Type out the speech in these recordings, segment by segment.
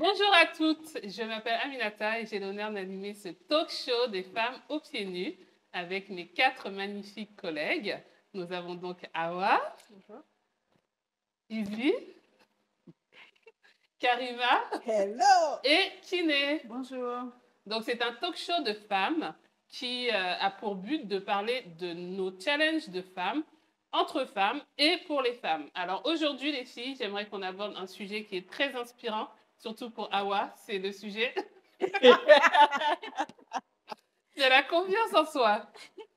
Bonjour à toutes, je m'appelle Aminata et j'ai l'honneur d'animer ce talk show des femmes aux pieds nus avec mes 4 magnifiques collègues. Nous avons donc Awa, bonjour. Izzy, Karima Hello. Et Kiné. Bonjour. Donc c'est un talk show de femmes qui a pour but de parler de nos challenges de femmes, entre femmes et pour les femmes. Alors aujourd'hui les filles, j'aimerais qu'on aborde un sujet qui est très inspirant, surtout pour Awa, c'est le sujet de la confiance en soi.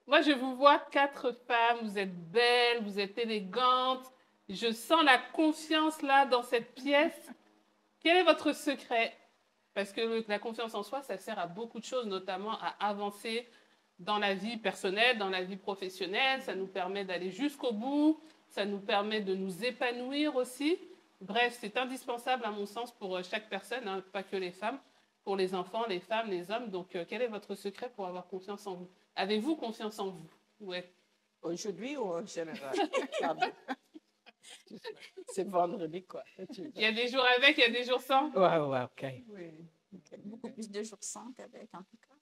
Moi je vous vois 4 femmes, vous êtes belles, vous êtes élégantes, je sens la confiance là dans cette pièce. Quel est votre secret? Parce que la confiance en soi, ça sert à beaucoup de choses, notamment à avancer dans la vie personnelle, dans la vie professionnelle. Ça nous permet d'aller jusqu'au bout. Ça nous permet de nous épanouir aussi. Bref, c'est indispensable à mon sens pour chaque personne, hein, pas que les femmes, pour les enfants, les femmes, les hommes. Donc, quel est votre secret pour avoir confiance en vous? Avez-vous confiance en vous? Ouais. Aujourd'hui ou en général? C'est vendredi, quoi. Il y a des jours avec, il y a des jours sans? Ouais, ok. Oui. Beaucoup plus de jours sans qu'avec, en tout cas.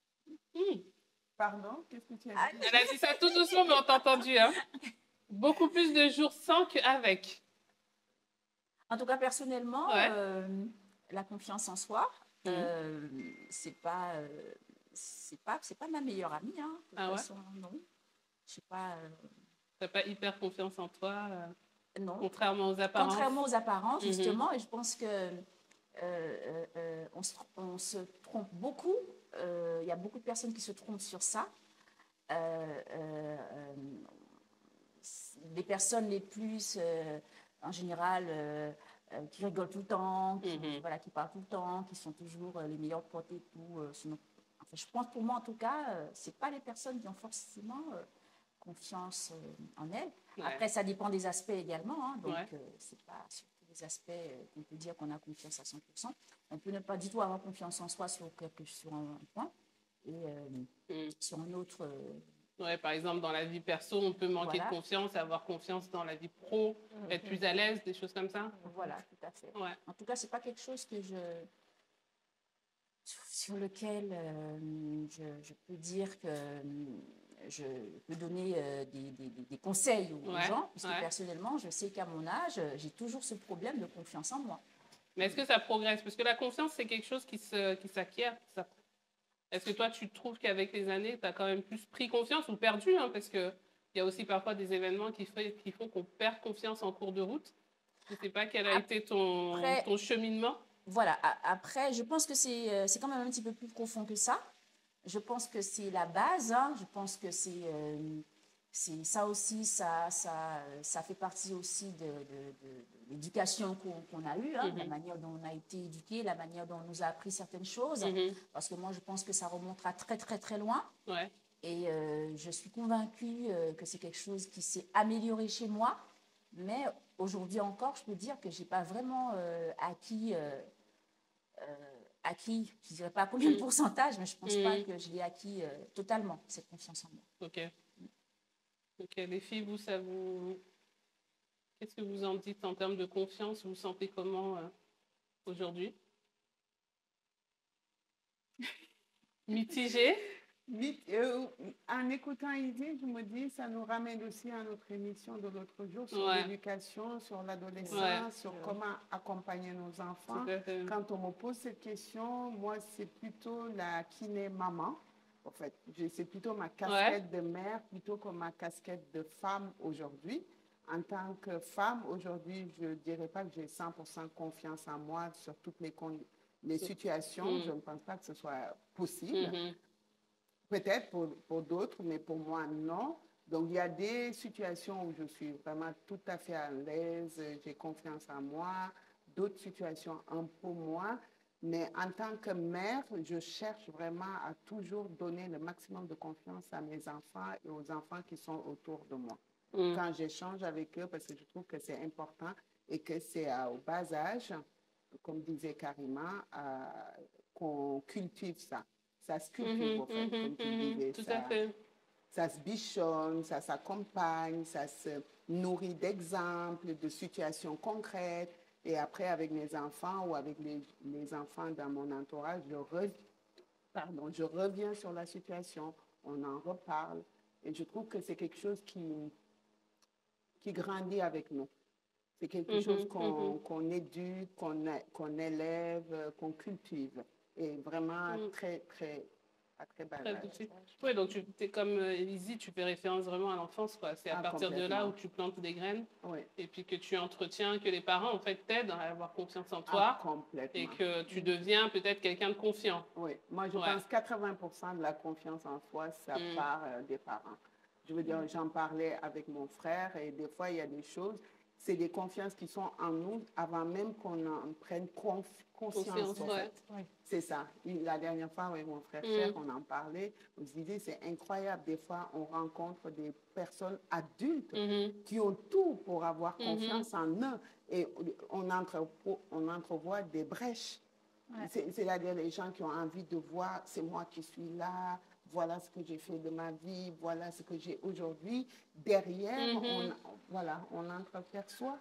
Pardon, qu'est-ce que tu as dit? Elle a dit ça tout doucement, mais on t'a entendu. Hein? Beaucoup plus de jours sans qu'avec. En tout cas, personnellement, Ouais. la confiance en soi, c'est pas ma meilleure amie. Hein, de toute façon, non. Je sais pas. T'as pas hyper confiance en toi, non. Contrairement aux apparences. Contrairement aux apparences, justement, et je pense que on se trompe beaucoup. Il y a beaucoup de personnes qui se trompent sur ça. Les personnes les plus, en général, qui rigolent tout le temps, qui parlent tout le temps, qui sont toujours les meilleurs potes et tout. Enfin, je pense, pour moi en tout cas, c'est pas les personnes qui ont forcément confiance en elles. Ouais. Après, ça dépend des aspects également, hein, donc c'est pas sur tous les aspects qu'on peut dire qu'on a confiance à 100%. On peut ne pas du tout avoir confiance en soi sur un point et sur un autre. Ouais, par exemple, dans la vie perso, on peut manquer de confiance, avoir confiance dans la vie pro, être plus à l'aise, des choses comme ça. Voilà, tout à fait. Ouais. En tout cas, c'est pas quelque chose que sur lequel je peux dire que je peux donner des conseils aux gens, puisque personnellement, je sais qu'à mon âge, j'ai toujours ce problème de confiance en moi. Mais est-ce que ça progresse? Parce que la confiance, c'est quelque chose qui s'acquiert. Est-ce que toi, tu trouves qu'avec les années, tu as quand même plus pris confiance ou perdu, hein, parce qu'il y a aussi parfois des événements qui font qu'on perd confiance en cours de route. Je ne sais pas quel a été ton cheminement. Voilà, après, je pense que c'est quand même un petit peu plus profond que ça. Je pense que c'est la base, hein. Je pense que c'est ça aussi, ça fait partie aussi de l'éducation qu'on a eue, hein, la manière dont on a été éduqué, la manière dont on nous a appris certaines choses. Parce que moi, je pense que ça remontera très, très, très loin. Ouais. Et je suis convaincue que c'est quelque chose qui s'est amélioré chez moi. Mais aujourd'hui encore, je peux dire que je n'ai pas vraiment acquis, je ne dirais pas combien de pourcentage, mais je ne pense pas que je l'ai acquis totalement, cette confiance en moi. Ok. Ok, les filles, qu'est-ce que vous en dites en termes de confiance? Vous vous sentez comment aujourd'hui? Mitigé? En écoutant Izzy, je me dis, ça nous ramène aussi à notre émission de l'autre jour sur l'éducation, sur l'adolescence, sur comment accompagner nos enfants. Quand on me pose cette question, moi, c'est plutôt la kiné maman. En fait, c'est plutôt ma casquette de mère plutôt que ma casquette de femme aujourd'hui. En tant que femme, aujourd'hui, je ne dirais pas que j'ai 100% confiance en moi sur toutes les situations. Je ne pense pas que ce soit possible. Peut-être pour d'autres, mais pour moi, non. Donc, il y a des situations où je suis vraiment tout à fait à l'aise, j'ai confiance en moi. D'autres situations un peu moins. Mais en tant que mère, je cherche vraiment à toujours donner le maximum de confiance à mes enfants et aux enfants qui sont autour de moi. Quand j'échange avec eux, parce que je trouve que c'est important et que c'est au bas âge, comme disait Karima, qu'on cultive ça. Ça se cultive, en fait, comme tu disais. Tout à fait. Ça se bichonne, ça s'accompagne, ça se nourrit d'exemples, de situations concrètes. Et après, avec mes enfants ou avec les enfants dans mon entourage, je reviens sur la situation, on en reparle. Et je trouve que c'est quelque chose qui grandit avec nous. C'est quelque chose qu'on éduque, qu'on élève, qu'on cultive. Et vraiment très bas âge. Oui, donc tu es comme Élisie, tu fais référence vraiment à l'enfance, quoi. C'est à partir de là où tu plantes des graines. Oui. Et puis que tu entretiens, que les parents, en fait, t'aident à avoir confiance en toi. Complètement. Et que tu deviens peut-être quelqu'un de confiant. Oui. Moi, je pense que 80% de la confiance en soi, ça part des parents. Je veux dire, j'en parlais avec mon frère et des fois, il y a des choses, c'est des confiances qui sont en nous avant même qu'on en prenne conscience. En fait. Oui. C'est ça. La dernière fois, avec mon frère cher, on en parlait. On se disait, c'est incroyable. Des fois, on rencontre des personnes adultes qui ont tout pour avoir confiance en eux. Et on entrevoit des brèches. Ouais. C'est-à-dire les gens qui ont envie de voir, c'est moi qui suis là, voilà ce que j'ai fait de ma vie, voilà ce que j'ai aujourd'hui. Derrière, on entreaperçoit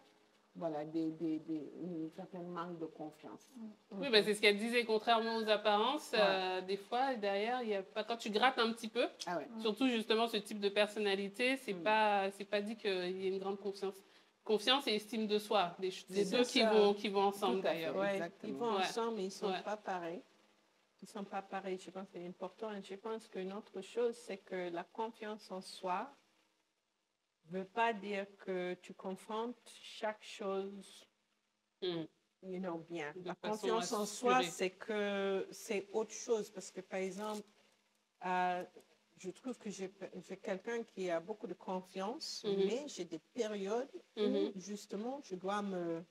un certain manque de confiance. Oui, ben c'est ce qu'elle disait, contrairement aux apparences, des fois, derrière, il y a pas, quand tu grattes un petit peu, surtout justement ce type de personnalité, c'est pas dit qu'il y ait une grande confiance et estime de soi, les deux qui vont ensemble d'ailleurs. Ils vont ensemble, mais ils ne sont pas pareils. Ils ne sont pas pareils, je pense que c'est important. Et je pense qu'une autre chose, c'est que la confiance en soi ne veut pas dire que tu confrontes chaque chose bien. La confiance en soi, c'est que c'est autre chose. Parce que, par exemple, je trouve que j'ai quelqu'un qui a beaucoup de confiance, mais j'ai des périodes où, justement, je dois me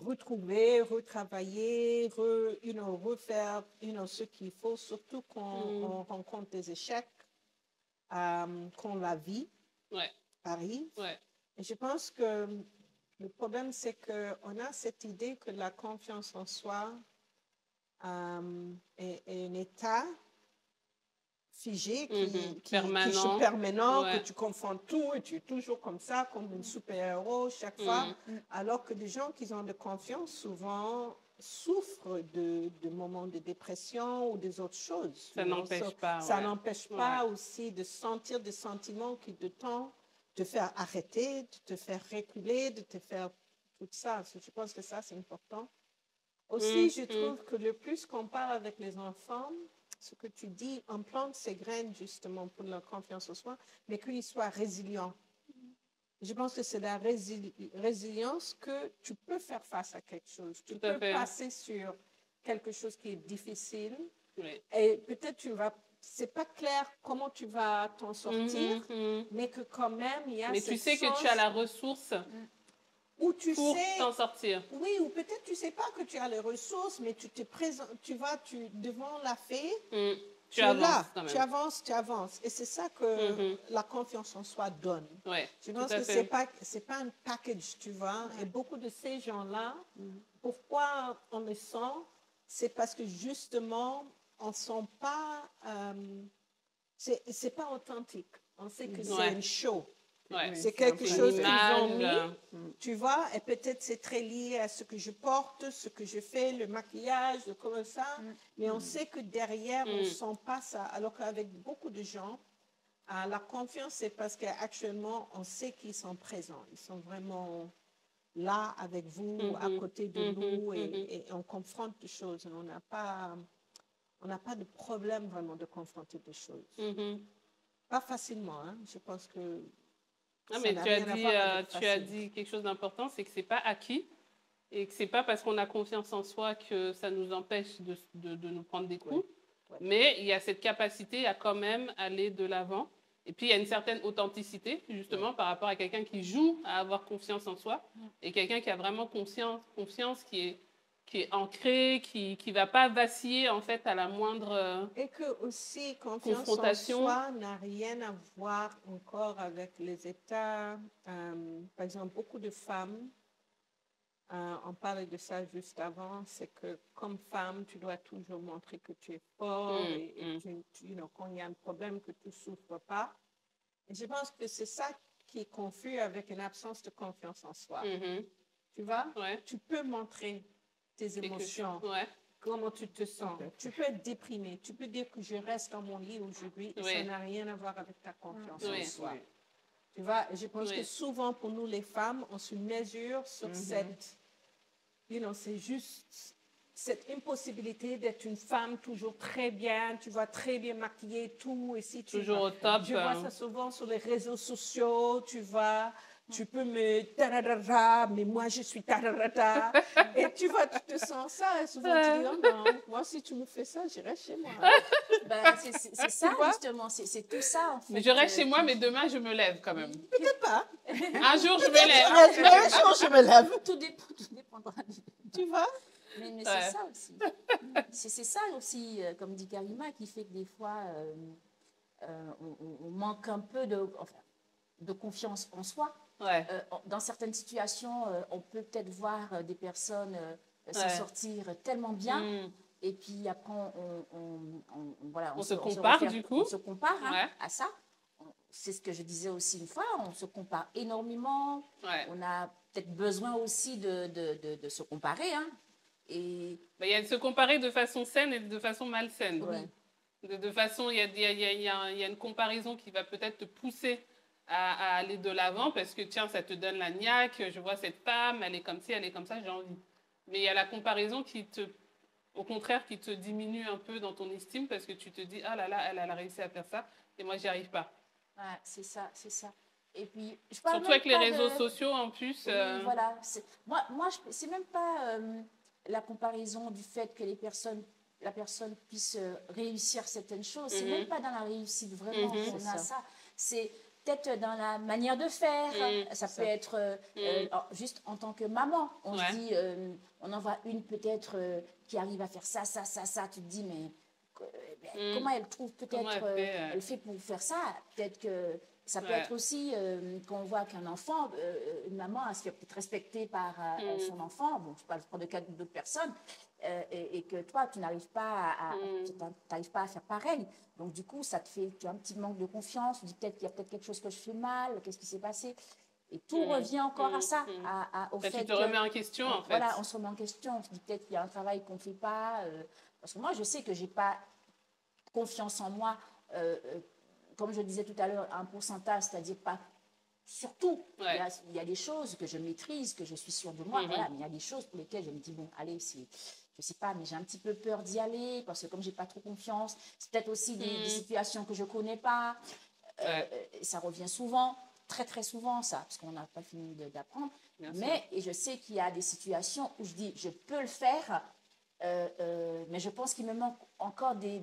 retrouver, retravailler, refaire ce qu'il faut, surtout quand on rencontre des échecs, quand la vie arrive. Ouais. Et je pense que le problème, c'est qu'on a cette idée que la confiance en soi est un état figé, qui est permanent, que tu confonds tout et tu es toujours comme ça, comme une super-héros chaque fois. Alors que les gens qui ont de confiance, souvent, souffrent de moments de dépression ou des autres choses. Ça n'empêche pas. Ça n'empêche pas aussi de sentir des sentiments qui te tentent, de te faire arrêter, de te faire reculer, de te faire tout ça. Je pense que ça, c'est important. Aussi, je trouve que le plus qu'on parle avec les enfants, ce que tu dis, on plante ces graines justement pour leur confiance en soi, mais qu'ils soient résilients. Je pense que c'est la résilience que tu peux faire face à quelque chose. Tu peux passer sur quelque chose qui est difficile et peut-être c'est pas clair comment tu vas t'en sortir, mais que quand même, il y a mais tu sais que tu as la ressource où tu pour t'en sortir. Oui, ou peut-être tu sais pas que tu as les ressources, mais tu vas devant la fée, tu avances tu avances. Et c'est ça que la confiance en soi donne. Ouais, je pense que c'est pas un package, tu vois. Et beaucoup de ces gens-là, pourquoi on le sent, c'est parce que justement, on sent pas, c'est pas authentique. On sait que c'est une show. Ouais, c'est quelque chose qu'ils ont mis, tu vois, et peut-être c'est très lié à ce que je porte, ce que je fais, le maquillage, comme ça, mais on sait que derrière, on ne sent pas ça. Alors qu'avec beaucoup de gens, la confiance, c'est parce qu'actuellement, on sait qu'ils sont présents. Ils sont vraiment là avec vous, à côté de nous, et on confronte des choses. On n'a pas de problème vraiment de confronter des choses. Pas facilement, hein. Je pense que non, mais tu as dit quelque chose d'important, c'est que c'est pas acquis et que c'est pas parce qu'on a confiance en soi que ça nous empêche de nous prendre des coups. Mais il y a cette capacité à quand même aller de l'avant. Et puis il y a une certaine authenticité justement par rapport à quelqu'un qui joue à avoir confiance en soi et quelqu'un qui a vraiment confiance qui est ancré, qui ne va pas vaciller en fait à la moindre et que aussi confiance en soi n'a rien à voir encore avec les états. Par exemple, beaucoup de femmes, on parlait de ça juste avant, c'est que comme femme, tu dois toujours montrer que tu es fort et quand il y a un problème, que tu ne souffres pas. Et je pense que c'est ça qui est confus avec une absence de confiance en soi. Tu vois? Ouais. Tu peux montrer tes émotions. Ouais. Comment tu te sens. Tu peux être déprimé. Tu peux dire que je reste dans mon lit aujourd'hui et ça n'a rien à voir avec ta confiance en soi. Tu vois, je pense que souvent pour nous les femmes, on se mesure sur cette, c'est juste cette impossibilité d'être une femme toujours très bien, tu vois, très bien maquillée, tout. Et si tu, toujours au top. Je vois ça souvent sur les réseaux sociaux, tu vois. Tu peux me tararara, mais moi je suis tararata. Et tu vois, tu te sens ça. Et souvent tu dis, oh non, moi si tu me fais ça, j'irai chez moi. Ben, c'est ça, justement. C'est tout ça, en fait. Mais je reste chez moi, mais demain je me lève quand même. Peut-être pas. Un jour je me lève. Un jour je me lève. Tout dépendra. Tu vois? Mais c'est ça aussi. C'est ça aussi, comme dit Karima, qui fait que des fois, on manque un peu de confiance en soi. Dans certaines situations, on peut peut-être voir des personnes s'en sortir tellement bien. Et puis après, on se compare du coup. On se compare à ça. C'est ce que je disais aussi une fois, on se compare énormément. On a peut-être besoin aussi de se comparer. Et il y a de se comparer de façon saine et de façon malsaine. De façon, il y a une comparaison qui va peut-être te pousser à aller de l'avant parce que tiens, ça te donne la niaque, je vois cette femme, elle est comme ci, elle est comme ça, j'ai envie. Mais il y a la comparaison au contraire, qui te diminue un peu dans ton estime parce que tu te dis, ah là là, elle a réussi à faire ça et moi, j'y arrive pas. Ouais, c'est ça. Et puis, surtout avec les réseaux sociaux en plus. Oui, voilà. Moi c'est même pas la comparaison du fait que la personne puisse réussir certaines choses. C'est même pas dans la réussite vraiment qu'on a ça. C'est peut-être dans la manière de faire. Ça peut être juste en tant que maman. On se dit, on en voit une peut-être qui arrive à faire ça. Tu te dis, mais comment elle trouve peut-être, elle fait pour faire ça. Peut-être que ça peut être aussi quand on voit qu'un enfant, une maman, elle se fait peut-être respecter par son enfant. Bon, je prends le cas d'autres personnes. Et que toi, tu n'arrives pas à faire pareil. Donc, du coup, ça te fait un petit manque de confiance. Tu dis peut-être qu'il y a peut-être quelque chose que je fais mal, qu'est-ce qui s'est passé? Et tout revient encore à ça, au fait tu te remets en question, en fait. Voilà, on se remet en question. On se dit peut-être qu'il y a un travail qu'on ne fait pas. Parce que moi, je sais que je n'ai pas confiance en moi, comme je disais tout à l'heure, un pourcentage, c'est-à-dire pas surtout. Il y a des choses que je maîtrise, que je suis sûre de moi, voilà, mais il y a des choses pour lesquelles je me dis, bon, allez, je sais pas, mais j'ai un petit peu peur d'y aller parce que comme j'ai pas trop confiance, c'est peut-être aussi des situations que je connais pas. Ça revient souvent, très très souvent ça, parce qu'on n'a pas fini d'apprendre. Et je sais qu'il y a des situations où je dis, je peux le faire, mais je pense qu'il me manque encore des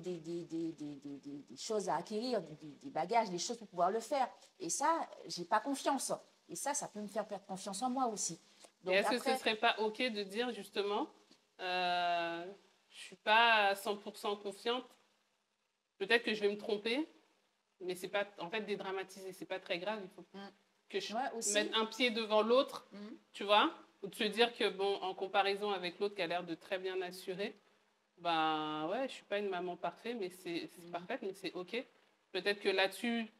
choses à acquérir, des bagages, des choses pour pouvoir le faire. Et ça, j'ai pas confiance. Et ça peut me faire perdre confiance en moi aussi. Donc, est-ce que ce ne serait pas OK de dire justement, je ne suis pas à 100% confiante, peut-être que je vais me tromper, mais c'est pas, en fait, dédramatiser, c'est pas très grave, il faut que je mette un pied devant l'autre, tu vois, ou de se dire que, bon, en comparaison avec l'autre qui a l'air de très bien assurer, ben ouais, je suis pas une maman parfaite, mais c'est parfaite, mais c'est OK. Peut-être que là-dessus,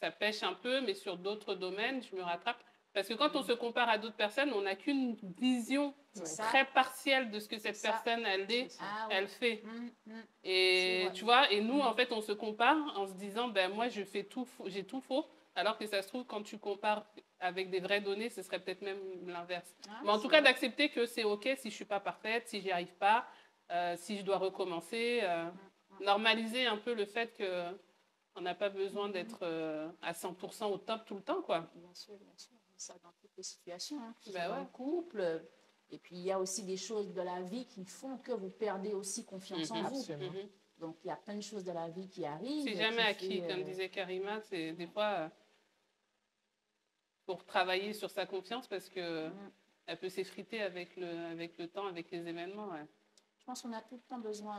ça pêche un peu, mais sur d'autres domaines, je me rattrape. Parce que quand on se compare à d'autres personnes, on n'a qu'une vision très partielle de ce que cette personne, elle fait. Et tu vois, et nous, en fait, on se compare en se disant, ben moi, j'ai tout faux. Alors que ça se trouve, quand tu compares avec des vraies données, ce serait peut-être même l'inverse. Mais en tout cas, d'accepter que c'est OK si je ne suis pas parfaite, si j'y arrive pas, si je dois recommencer. Normaliser un peu le fait qu'on n'a pas besoin d'être à 100% au top tout le temps, quoi. Bien sûr. Ça dans toutes les situations, dans le couple. Et puis, il y a aussi des choses de la vie qui font que vous perdez aussi confiance en vous. Donc, il y a plein de choses de la vie qui arrivent. C'est jamais acquis, comme disait Karima. C'est des fois pour travailler sur sa confiance parce que elle peut s'effriter avec le temps, avec les événements. Je pense qu'on a tout le temps besoin.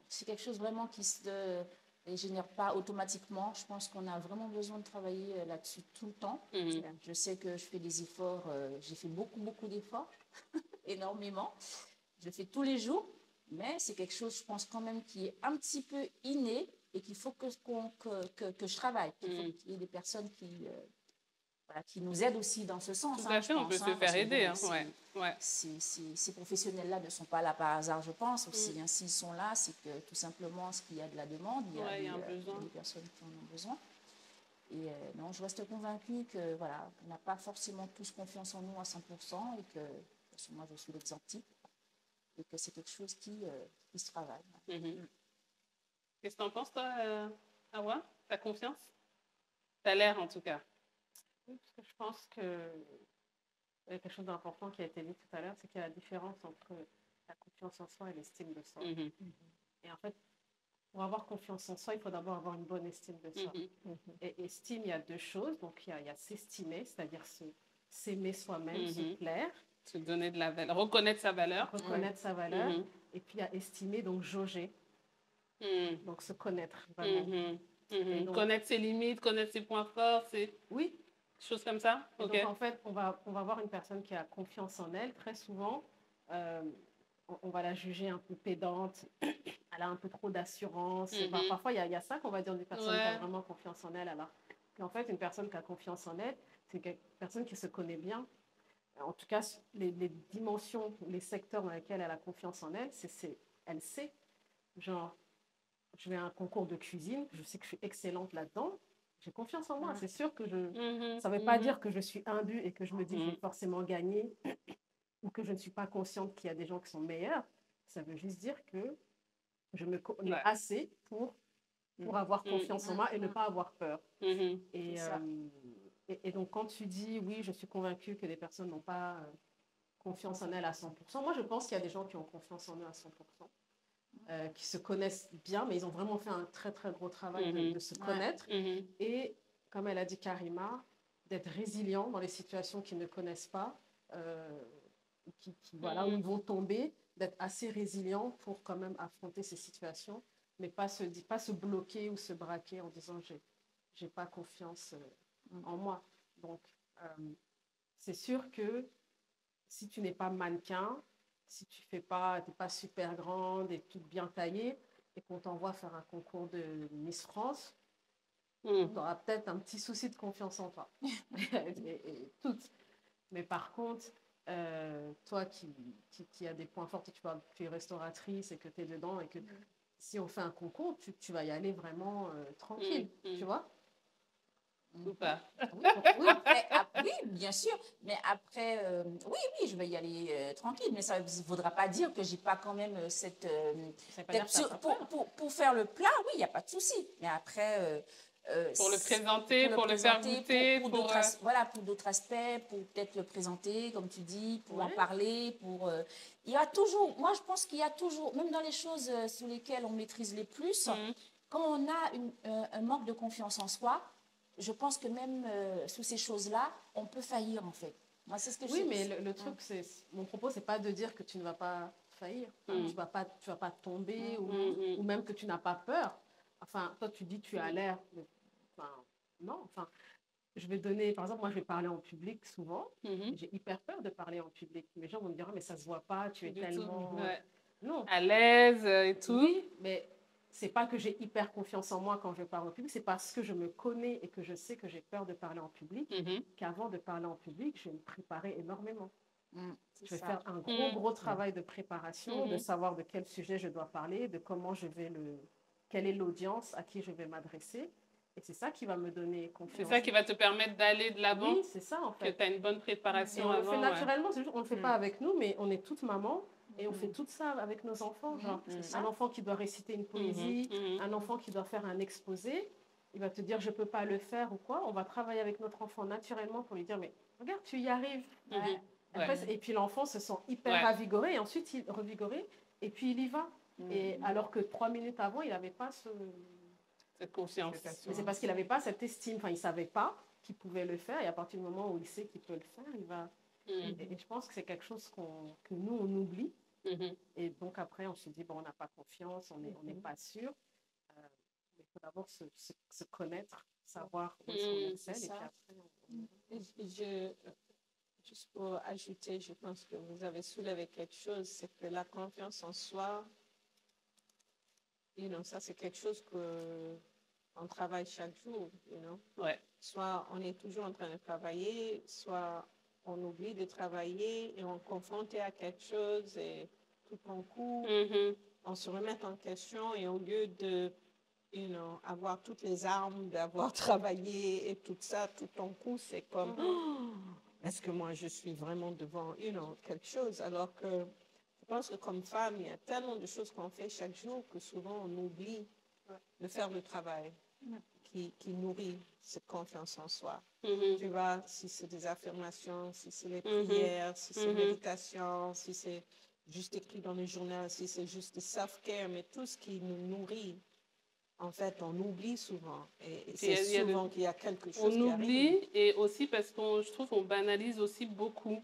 C'est quelque chose vraiment qui se génère pas automatiquement. Je pense qu'on a vraiment besoin de travailler là-dessus tout le temps. Je sais que je fais des efforts. J'ai fait beaucoup d'efforts, énormément. Je fais tous les jours, mais c'est quelque chose, je pense quand même, qui est un petit peu inné et qu'il faut que je travaille. Il faut qu'il y ait des personnes voilà, qui nous aident aussi dans ce sens. Tout à fait, on peut se faire aider. Hein. Ces professionnels-là ne sont pas là par hasard, je pense aussi. Hein. S'ils sont là, c'est que tout simplement, qu'il y a de la demande, il y a des personnes qui en ont besoin. Et non, je reste convaincue que voilà, on n'a pas forcément tous confiance en nous à 100% et que, parce que moi je suis l'exemple type, et que c'est quelque chose qui se travaille. Qu'est-ce que tu en penses, toi, Awa? Ta confiance? Tu as l'air, en tout cas. Oui, parce que je pense que il y a quelque chose d'important qui a été dit tout à l'heure, c'est qu'il y a la différence entre la confiance en soi et l'estime de soi. Et en fait, pour avoir confiance en soi, il faut d'abord avoir une bonne estime de soi. Et estime, il y a deux choses. Donc, il y a s'estimer, c'est-à-dire s'aimer soi-même, se plaire. Se donner de la valeur, reconnaître sa valeur. Reconnaître sa valeur. Et puis, il y a estimer, donc jauger. Donc, se connaître vraiment. Et donc, connaître ses limites, connaître ses points forts, oui, choses comme ça. Et donc, en fait, on va voir une personne qui a confiance en elle. Très souvent, on va la juger un peu pédante. Elle a un peu trop d'assurance. Parfois, il y a ça qu'on va dire d'une personne qui a vraiment confiance en elle. Alors qu'en fait, une personne qui a confiance en elle, c'est une personne qui se connaît bien. En tout cas, les dimensions, les secteurs dans lesquels elle a confiance en elle, elle sait. Genre, je vais à un concours de cuisine, je sais que je suis excellente là-dedans. J'ai confiance en moi. C'est sûr que ça ne veut pas dire que je suis imbue et que je me dis que je vais forcément gagner ou que je ne suis pas consciente qu'il y a des gens qui sont meilleurs. Ça veut juste dire que je me connais assez pour avoir confiance en moi et ne pas avoir peur. Et donc, quand tu dis, oui, je suis convaincue que les personnes n'ont pas confiance en elles à 100%, moi, je pense qu'il y a des gens qui ont confiance en eux à 100%. Qui se connaissent bien, mais ils ont vraiment fait un très, très gros travail de se connaître. Et, comme elle a dit Karima, d'être résilient dans les situations qu'ils ne connaissent pas, où ils vont tomber, d'être assez résilient pour quand même affronter ces situations, mais pas se bloquer ou se braquer en disant « j'ai pas confiance en moi ». Donc, c'est sûr que si tu n'es pas mannequin, si tu n'es pas super grande et toute bien taillée, et qu'on t'envoie faire un concours de Miss France, tu auras peut-être un petit souci de confiance en toi. et toutes. Mais par contre, toi qui as des points forts, tu es restauratrice et que tu es dedans, et que si on fait un concours, tu vas y aller vraiment tranquille, tu vois? Ou pas. Oui, bien sûr. Mais après, oui, je vais y aller tranquille. Mais ça ne voudra pas dire que je n'ai pas quand même cette... pour faire le plat, oui, il n'y a pas de souci. Mais après... pour le présenter, pour le faire goûter. Pour d'autres aspects, pour peut-être le présenter, comme tu dis, pour en parler. Il y a toujours... Moi, je pense qu'il y a toujours, même dans les choses sur lesquelles on maîtrise les plus, quand on a un manque de confiance en soi, je pense que même sous ces choses-là, on peut faillir en fait. Moi, c'est ce que mais le truc, mon propos, c'est pas de dire que tu ne vas pas faillir, tu vas pas tomber ou même que tu n'as pas peur. Enfin, toi, tu dis tu as l'air. Non. Enfin, je vais donner, par exemple, moi, je vais parler en public souvent. J'ai hyper peur de parler en public. Les gens vont me dire, mais ça se voit pas, tu es tellement non à l'aise et tout. Oui, mais c'est pas que j'ai hyper confiance en moi quand je parle en public, c'est parce que je me connais et que je sais que j'ai peur de parler en public qu'avant de parler en public, je vais me préparer énormément. Je vais faire un gros travail de préparation, de savoir de quel sujet je dois parler, de comment quelle est l'audience à qui je vais m'adresser. Et c'est ça qui va me donner confiance. C'est ça qui va te permettre d'aller de l'avant. Oui, c'est ça en fait. Que tu as une bonne préparation on avant. Le fait naturellement, c'est juste on ne le fait pas avec nous, mais on est toute maman. Et on fait tout ça avec nos enfants. Genre, un enfant qui doit réciter une poésie, un enfant qui doit faire un exposé, il va te dire je ne peux pas le faire ou quoi. On va travailler avec notre enfant naturellement pour lui dire mais regarde, tu y arrives. Et puis l'enfant se sent hyper ravigoré et ensuite il revigoré et puis il y va. Et alors que 3 minutes avant, il n'avait pas cette confiance. Mais c'est parce qu'il n'avait pas cette estime. Enfin, il ne savait pas qu'il pouvait le faire et à partir du moment où il sait qu'il peut le faire, il va. Et je pense que c'est quelque chose que nous, on oublie. Et donc après, on se dit, bon, on n'a pas confiance, on n'est pas sûr. Il faut d'abord se connaître, savoir où est-ce qu'on excelle. Et puis après, juste pour ajouter, je pense que vous avez soulevé quelque chose, c'est que la confiance en soi, ça c'est quelque chose que on travaille chaque jour, you know. Ouais. Soit on est toujours en train de travailler, soit on oublie de travailler et on est confronté à quelque chose et tout d'un coup, on se remet en question et au lieu de, you know, avoir toutes les armes, d'avoir travaillé et tout ça, tout d'un coup, c'est comme, est-ce que moi je suis vraiment devant, you know, quelque chose, alors que je pense que comme femme, il y a tellement de choses qu'on fait chaque jour que souvent on oublie de faire le travail qui nourrit cette confiance en soi. Tu vois, si c'est des affirmations, si c'est les prières, si c'est méditation, si c'est juste écrit dans le journal, si c'est juste le self-care, mais tout ce qui nous nourrit, en fait, on oublie souvent. Et c'est souvent qu'il y a quelque chose qui arrive. On oublie, et aussi parce que je trouve qu'on banalise aussi beaucoup.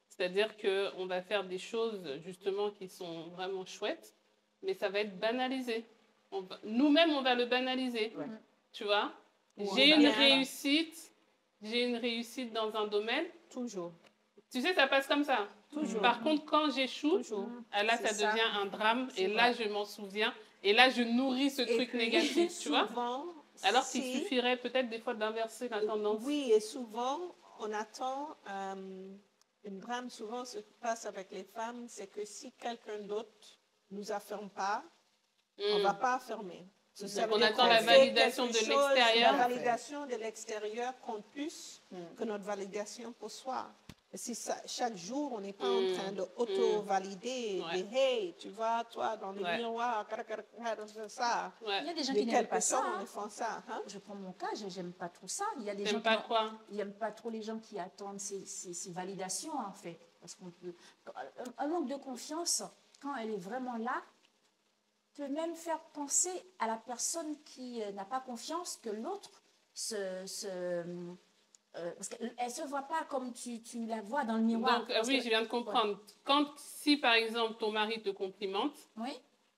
C'est-à-dire qu'on va faire des choses, justement, qui sont vraiment chouettes, mais ça va être banalisé. Nous-mêmes, on va le banaliser. Ouais. Tu vois, j'ai une réussite dans un domaine. Toujours. Tu sais, ça passe comme ça. Toujours. Par contre, quand j'échoue, là, ça devient un drame. Et là, je m'en souviens. Et là, je nourris ce truc négatif, tu vois. Alors qu'il suffirait peut-être des fois d'inverser la tendance. Oui, et souvent, on attend... un drame souvent se passe avec les femmes, c'est que si quelqu'un d'autre ne nous affirme pas, on ne va pas affirmer. Donc on attend la validation de l'extérieur. La validation de l'extérieur compte plus que notre validation pour soi. Et si chaque jour, on n'est pas en train d'auto-valider, hey, tu vois, toi, dans le miroir, ça. Il y a des gens qui n'aiment pas ça. Ça hein? Je prends mon cas, je n'aime pas trop ça. Il y a des gens qui n'aiment pas trop les gens qui attendent ces validations, en fait. Parce qu'on peut... Un manque de confiance, quand elle est vraiment là, peut même faire penser à la personne qui n'a pas confiance que l'autre parce qu'elle ne se voit pas comme tu la vois dans le miroir. Donc, oui, je viens de comprendre. Si, par exemple, ton mari te complimente,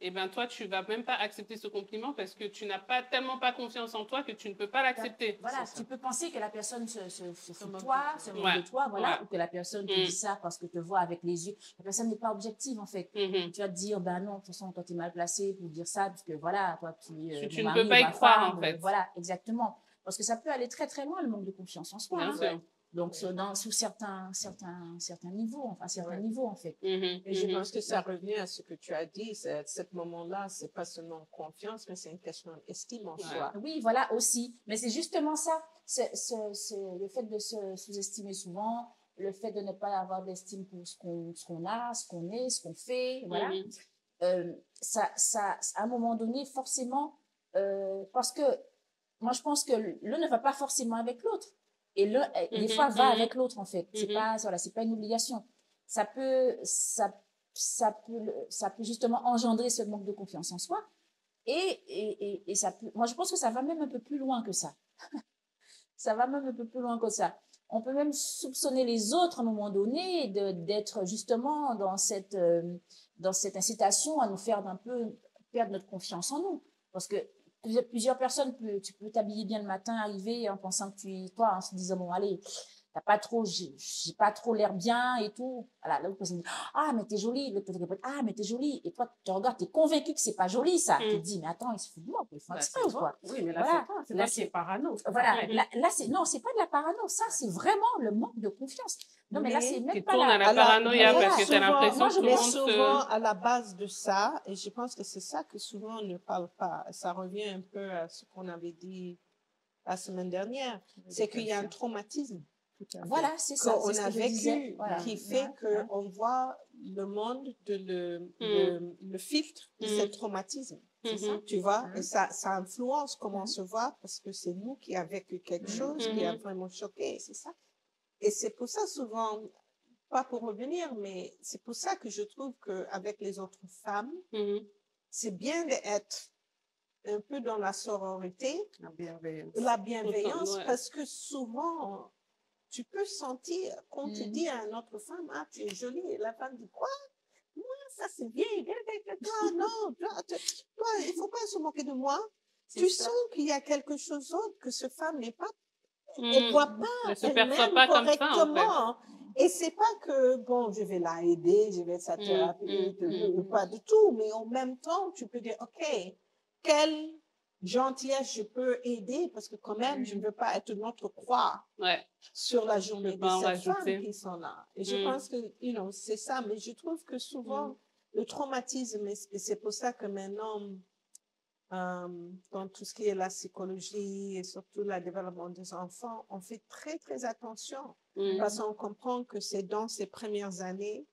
eh ben, toi, tu ne vas même pas accepter ce compliment parce que tu n'as tellement pas confiance en toi que tu ne peux pas l'accepter. Voilà, tu peux penser que la personne se fout de toi, se moque de toi, voilà, ou que la personne te dit ça parce que te voit avec les yeux. La personne n'est pas objective, en fait. Tu vas te dire, ben non, de toute façon, toi, tu es mal placé pour dire ça, parce que voilà, toi, tu ne peux pas y croire, en fait. Voilà, exactement. Parce que ça peut aller très, très loin, le manque de confiance en soi. Bien sûr. Donc, sous certains niveaux, enfin, certains niveaux, en fait. Et je pense que ça revient à ce que tu as dit. À ce moment-là, c'est pas seulement confiance, mais c'est une question d'estime en soi. Oui, voilà, aussi. Mais c'est justement ça. C'est le fait de se sous-estimer souvent, le fait de ne pas avoir d'estime pour ce qu'on a, ce qu'on est, ce qu'on fait, voilà. Ça, à un moment donné, forcément, parce que moi, je pense que l'un ne va pas forcément avec l'autre. Et l'un, des fois, va avec l'autre, en fait. C'est pas, voilà, c'est pas une obligation. Ça peut justement engendrer ce manque de confiance en soi. Et ça peut, moi, je pense que ça va même un peu plus loin que ça. Ça va même un peu plus loin que ça. On peut même soupçonner les autres à un moment donné d'être justement dans cette incitation à nous faire un peu perdre notre confiance en nous. Parce que plusieurs personnes, tu peux t'habiller bien le matin, arriver en pensant que toi, en se disant, bon, allez, j'ai pas trop l'air bien et tout. Voilà, l'autre personne dit, ah, mais t'es jolie. L'autre personne dit, ah, mais t'es jolie. Et toi, tu regardes, t'es convaincu que c'est pas joli, ça. Tu te dis, mais attends, il se fout de moi, il faut exprès ou quoi? Oui, mais là, voilà. C'est parano. Voilà, là, c'est pas de la parano. Ça, c'est vraiment le manque de confiance. Non, mais là, c'est même pas la paranoïa parce que tu as l'impression que tout le monde souvent à la base de ça, et je pense que c'est ça que souvent on ne parle pas. Ça revient un peu à ce qu'on avait dit la semaine dernière. C'est qu'il y a un traumatisme. Voilà, c'est ça. Qu'on a vécu, qui fait qu'on voit le monde le filtre de ce traumatisme. C'est ça, tu vois, et ça influence comment on se voit parce que c'est nous qui avons vécu quelque chose qui a vraiment choqué, c'est ça. Et c'est pour ça souvent, pas pour revenir, mais c'est pour ça que je trouve qu'avec les autres femmes, c'est bien d'être un peu dans la sororité, la bienveillance, parce que souvent, tu peux sentir, quand tu dis à une autre femme, ah, tu es jolie, et la femme dit, quoi? Moi, ça c'est bien, toi, non, toi, il ne faut pas se moquer de moi. Tu sens qu'il y a quelque chose d'autre, que ce femme n'est pas, elle ne voit pas, elle se perçoit pas correctement. Comme ça, en fait. Et c'est pas que, bon, je vais la aider, je vais être sa thérapeute, pas du tout, mais en même temps, tu peux dire, OK, quelle gentillesse, je peux aider parce que quand même, je ne veux pas être notre croix sur la journée de ces femmes qui sont là. Et je pense que, c'est ça. Mais je trouve que souvent, le traumatisme, et c'est pour ça que maintenant, dans tout ce qui est la psychologie et surtout le développement des enfants, on fait très, très attention parce qu'on comprend que c'est dans ces premières années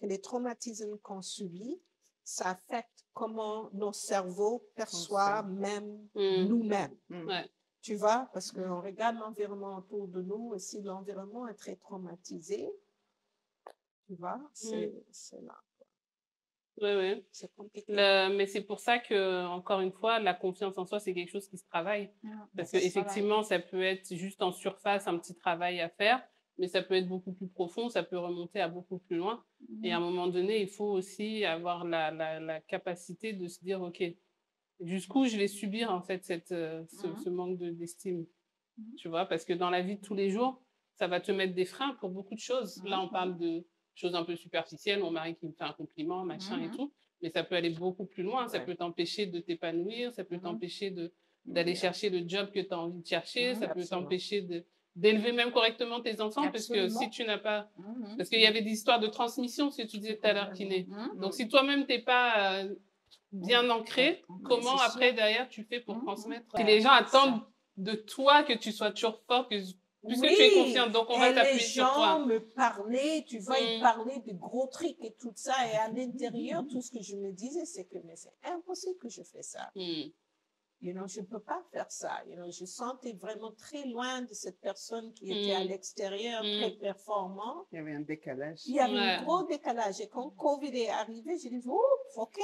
que les traumatismes qu'on subit, ça affecte comment nos cerveaux perçoivent même nous-mêmes. Tu vois, parce qu'on regarde l'environnement autour de nous et si l'environnement est très traumatisé, tu vois, c'est là. Oui. C'est compliqué. Mais c'est pour ça que, encore une fois, la confiance en soi, c'est quelque chose qui se travaille. Parce qu'effectivement, ça peut être juste en surface, un petit travail à faire, mais ça peut être beaucoup plus profond, ça peut remonter à beaucoup plus loin. Et à un moment donné, il faut aussi avoir la capacité de se dire, OK, jusqu'où je vais subir, en fait, ce manque d'estime. Tu vois, parce que dans la vie de tous les jours, ça va te mettre des freins pour beaucoup de choses. Là, on parle de choses un peu superficielles, mon mari qui me fait un compliment, machin et tout, mais ça peut aller beaucoup plus loin, ça peut t'empêcher de t'épanouir, ça peut t'empêcher d'aller chercher le job que tu as envie de chercher, ça peut t'empêcher d'élever même correctement tes enfants, parce que si tu n'as pas... Parce qu'il y avait des histoires de transmission, ce que tu disais tout à l'heure, Kiné. Donc, si toi-même, tu n'es pas bien ancré, comment après, derrière, tu fais pour transmettre? Si les gens attendent de toi que tu sois toujours fort, puisque tu es confiante, donc on va t'appuyer sur toi. Les gens me parlaient, tu vois, ils parlaient de gros trucs et tout ça, et à l'intérieur, tout ce que je me disais, c'est que mais c'est impossible que je fasse ça. Je ne peux pas faire ça. Je sentais vraiment très loin de cette personne qui était à l'extérieur, très performant. Il y avait un décalage. Il y avait un gros décalage. Et quand Covid est arrivé, j'ai dit, oh, OK,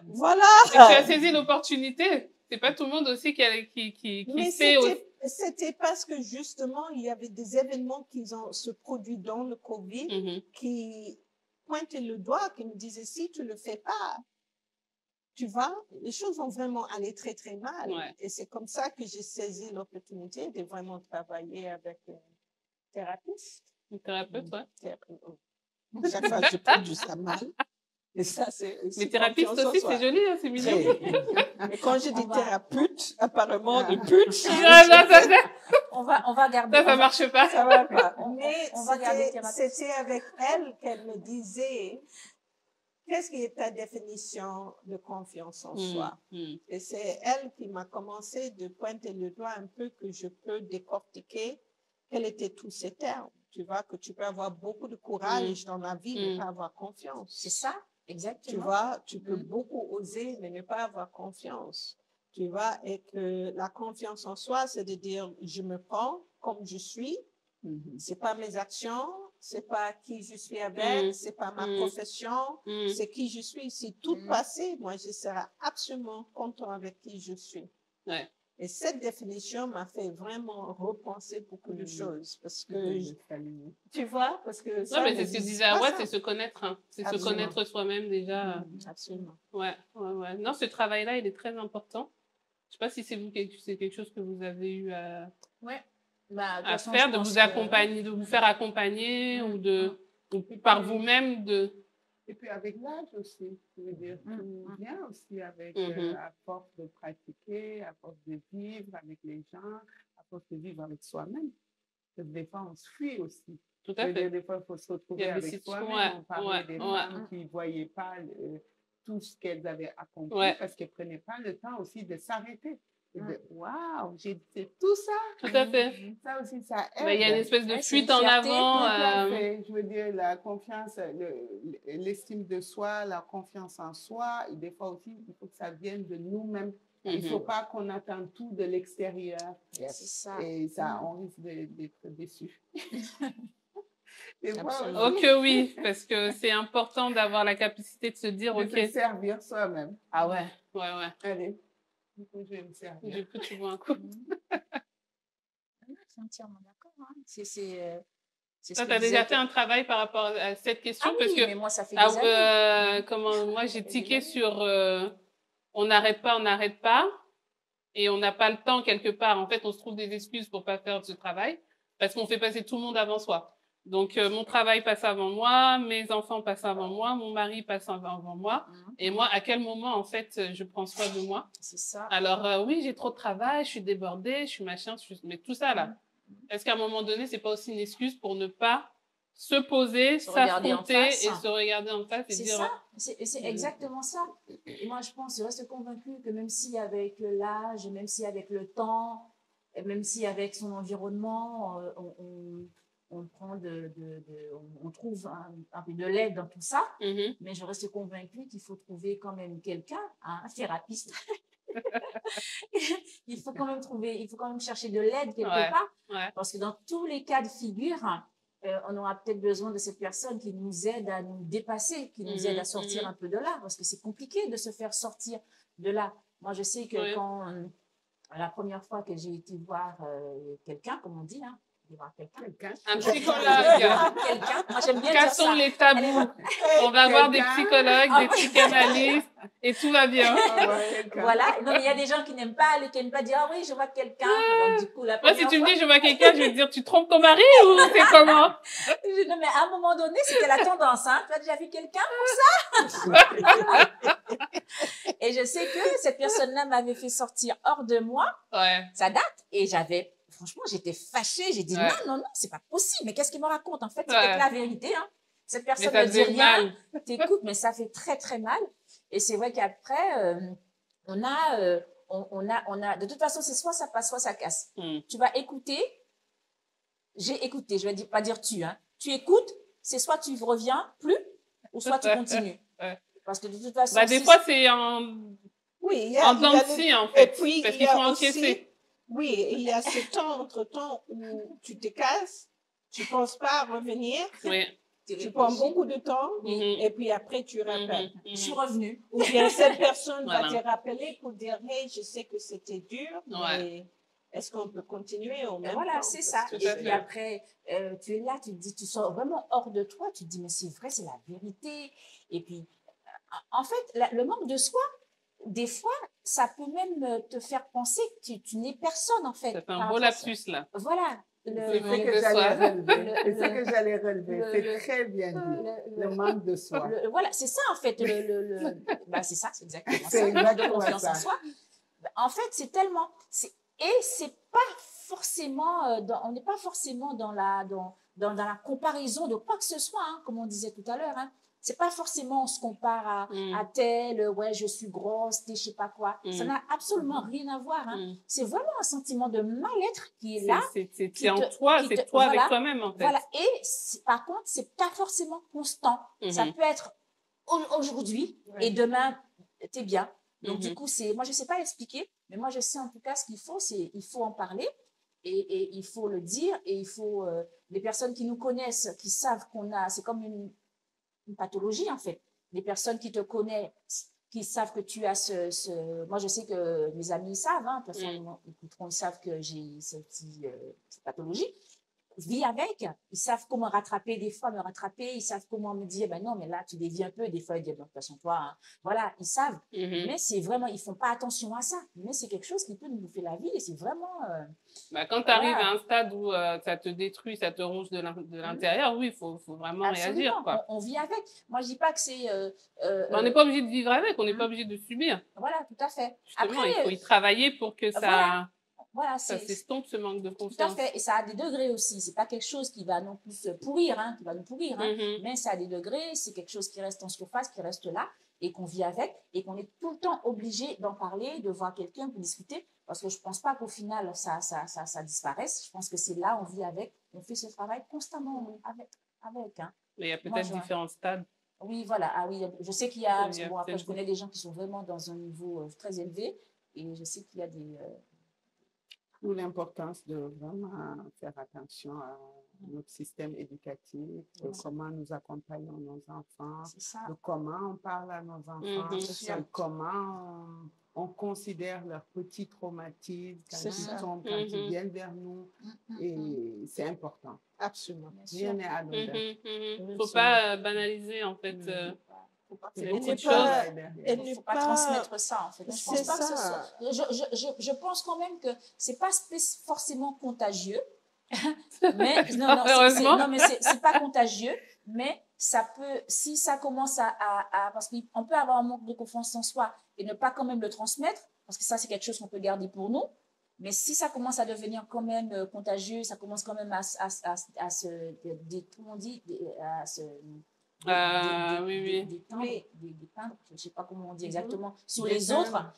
voilà. Et tu as saisi l'opportunité. C'est pas tout le monde aussi qui sait. C'était parce que justement, il y avait des événements qui se produit dans le Covid qui pointaient le doigt, qui me disaient, si tu le fais pas, tu vois, les choses vont vraiment aller très, très mal. Et c'est comme ça que j'ai saisi l'opportunité de vraiment travailler avec un thérapeute. Une thérapeute, Chaque fois, je prends du mal. Et ça, c'est mais thérapeute aussi, c'est joli, hein, c'est mignon. Et quand je dis thérapeute, apparemment, de pute. On va garder. Ça marche pas. Ça va pas. Mais c'était avec elle qu'elle me disait, qu'est-ce qui est ta définition de confiance en soi? Et c'est elle qui m'a commencé de pointer le doigt un peu que je peux décortiquer quels étaient tous ces termes. Tu vois, que tu peux avoir beaucoup de courage dans la vie, mais pas avoir confiance. C'est ça, exactement. Tu vois, tu peux beaucoup oser, mais ne pas avoir confiance. Tu vois, et que la confiance en soi, c'est de dire, je me prends comme je suis. C'est pas mes actions, c'est pas qui je suis avec, c'est pas ma profession, c'est qui je suis. Si tout passait, moi, je serais absolument content avec qui je suis. Et cette définition m'a fait vraiment repenser beaucoup de choses. Parce que, tu vois, parce que ça... Non, mais c'est ce que disait Awa, c'est se connaître. Hein. C'est se connaître soi-même déjà. Absolument. Ouais. Non, ce travail-là, il est très important. Je sais pas si c'est quelque chose que vous avez eu à faire, de vous accompagner, de vous faire accompagner ou par vous-même Et puis avec l'âge aussi, je veux dire, tout vient aussi avec, à force de pratiquer, à force de vivre avec les gens, à force de vivre avec soi-même. Parce que des fois, on se fuit aussi. Tout à fait. Des fois, il faut se retrouver avec soi-même. On parlait des femmes qui ne voyaient pas tout ce qu'elles avaient accompli parce qu'elles ne prenaient pas le temps aussi de s'arrêter. Waouh, j'ai fait tout ça. Tout à fait. Ça aussi, ça aide. Il y a une espèce de fuite en avant. Je veux dire, la confiance, l'estime de soi, la confiance en soi. Et des fois aussi, il faut que ça vienne de nous-mêmes. Il ne faut pas qu'on attende tout de l'extérieur. C'est ça. Et ça, on risque d'être déçus. Oh que oui, parce que c'est important d'avoir la capacité de se dire, de se servir soi-même. Ah ouais. Allez. Du coup, je vais me servir. Du coup, tu vois un coup. Je suis entièrement d'accord. Hein. Toi, tu as déjà fait un travail par rapport à cette question parce que mais moi, ça fait des années. Moi, j'ai tiqué sur on n'arrête pas et on n'a pas le temps quelque part. En fait, on se trouve des excuses pour pas faire ce travail parce qu'on fait passer tout le monde avant soi. Donc, mon travail passe avant moi, mes enfants passent avant moi, mon mari passe avant moi. Et moi, à quel moment, en fait, je prends soin de moi? C'est ça. Alors, oui, j'ai trop de travail, je suis débordée, je suis machin, mais tout ça, là. Est-ce qu'à un moment donné, c'est pas aussi une excuse pour ne pas se poser, s'affronter et se regarder en face et dire... C'est ça, c'est exactement ça. Et moi, je reste convaincue que même si avec l'âge, même si avec le temps, et même si avec son environnement, on prend on trouve un peu de l'aide dans tout ça, mais je reste convaincue qu'il faut trouver quand même quelqu'un, un thérapeute. Il faut quand même chercher de l'aide quelque part, parce que dans tous les cas de figure, on aura peut-être besoin de cette personne qui nous aide à nous dépasser, qui nous aide à sortir un peu de là, parce que c'est compliqué de se faire sortir de là. Moi, je sais que quand la première fois que j'ai été voir quelqu'un, comme on dit, hein, un psychologue. Moi, j'aime bien Cassons dire ça. les tabous. On va avoir des psychologues, des psychanalystes et tout va bien. Voilà. Non, mais il y a des gens qui n'aiment pas dire, ah oui, je vois quelqu'un. Donc, du coup, moi, si tu me dis, je vois quelqu'un, je vais te dire, tu trompes ton mari ou c'est comment? Non, mais à un moment donné, c'était la tendance, hein. Tu as déjà vu quelqu'un pour ça? Et je sais que cette personne-là m'avait fait sortir hors de moi. Ça date. Et franchement, j'étais fâchée. J'ai dit, non, c'est pas possible. Mais qu'est-ce qu'il me raconte? En fait, c'était la vérité, hein. Cette personne ne dit rien. T'écoutes, mais ça fait très, très mal. Et c'est vrai qu'après, on a, de toute façon, c'est soit ça passe, soit ça casse. Tu vas écouter. J'ai écouté. Je vais pas dire tu, hein. Tu écoutes. C'est soit tu reviens plus, ou soit tu continues. Parce que de toute façon. Des fois, c'est en dents de scie, en fait. Parce qu'il faut encaisser. Oui, il y a ce temps entre-temps où tu te casses, tu ne penses pas à revenir, tu prends beaucoup de temps et puis après tu rappelles. Je suis revenue. Ou bien cette personne va te rappeler pour dire « Hey, je sais que c'était dur, mais est-ce qu'on peut continuer au même temps ?» Voilà, c'est ça. Et puis après, tu es là, tu te dis, tu sors vraiment hors de toi, tu te dis « Mais c'est vrai, c'est la vérité. » Et puis, en fait, le manque de soi, des fois, ça peut même te faire penser que tu n'es personne, en fait. C'est un beau lapsus, là. Voilà. C'est ce que j'allais relever. C'est très bien dit. Le manque de soi. Voilà, c'est ça, en fait. C'est ça, c'est exactement ça. C'est exactement de confiance ça. en soi. En fait, c'est tellement... Et c'est pas forcément... on n'est pas forcément dans la comparaison de quoi que ce soit, hein, comme on disait tout à l'heure, hein. C'est pas forcément on se compare à tel, ouais, je suis grosse, je sais pas quoi. Ça n'a absolument rien à voir. Hein. C'est vraiment un sentiment de mal-être qui est là. C'est en toi, c'est toi avec toi-même, en fait. Voilà. Et par contre, c'est pas forcément constant. Ça peut être aujourd'hui et demain, t'es bien. Donc, du coup, moi, je sais pas l'expliquer, mais moi, je sais en tout cas ce qu'il faut, il faut en parler et il faut le dire et il faut, les personnes qui nous connaissent, qui savent c'est comme une pathologie, en fait. Les personnes qui te connaissent, qui savent que tu as moi, je sais que mes amis savent, hein, de toute façon, ils savent que j'ai cette pathologie. Vis avec, ils savent comment rattraper, des fois me rattraper, ils savent comment me dire, ben non, mais là, tu dévies un peu, des fois, ils disent, de toute façon, toi, hein. Voilà, ils savent, mais c'est vraiment, ils font pas attention à ça, mais c'est quelque chose qui peut nous bouffer la vie et c'est vraiment... quand tu arrives à un stade où ça te détruit, ça te ronge de l'intérieur, oui, il faut vraiment réagir, quoi. On vit avec. Moi, je dis pas que c'est... on n'est pas obligé de vivre avec, on n'est pas obligé de subir. Voilà, tout à fait. Justement, il faut y travailler pour que ça... Voilà, ça s'estompe ce manque de confiance. Tout à fait, et ça a des degrés aussi. C'est pas quelque chose qui va non plus se pourrir, hein, qui va nous pourrir, hein, mais ça a des degrés. C'est quelque chose qui reste en surface, qui reste là et qu'on vit avec et qu'on est tout le temps obligé d'en parler, de voir quelqu'un pour discuter, parce que je pense pas qu'au final ça disparaisse. Je pense que c'est là, on vit avec, on fait ce travail constamment avec. Hein. Mais il y a peut-être différents stades. Oui, voilà. Ah oui, je sais qu'il y a. Bon, après, je connais des gens qui sont vraiment dans un niveau très élevé et je sais qu'il y a des D'où l'importance de vraiment faire attention à notre système éducatif, de comment nous accompagnons nos enfants, de comment on parle à nos enfants, de comment on considère leurs petits traumatismes quand ils viennent vers nous. Et c'est important. Absolument. Rien n'est anodin. Il ne faut pas banaliser, en fait. Il ne faut pas transmettre ça, en fait. Je pense pas que ce soit... Je pense quand même que c'est pas forcément contagieux. Mais non, Heureusement. non, mais c'est pas contagieux, mais ça peut, si ça commence parce qu'on peut avoir un manque de confiance en soi et ne pas quand même le transmettre, parce que ça, c'est quelque chose qu'on peut garder pour nous. Mais si ça commence à devenir quand même contagieux, ça commence quand même à se, comment on dit, à se, dépeindre, je ne sais pas comment on dit exactement, sur les autres,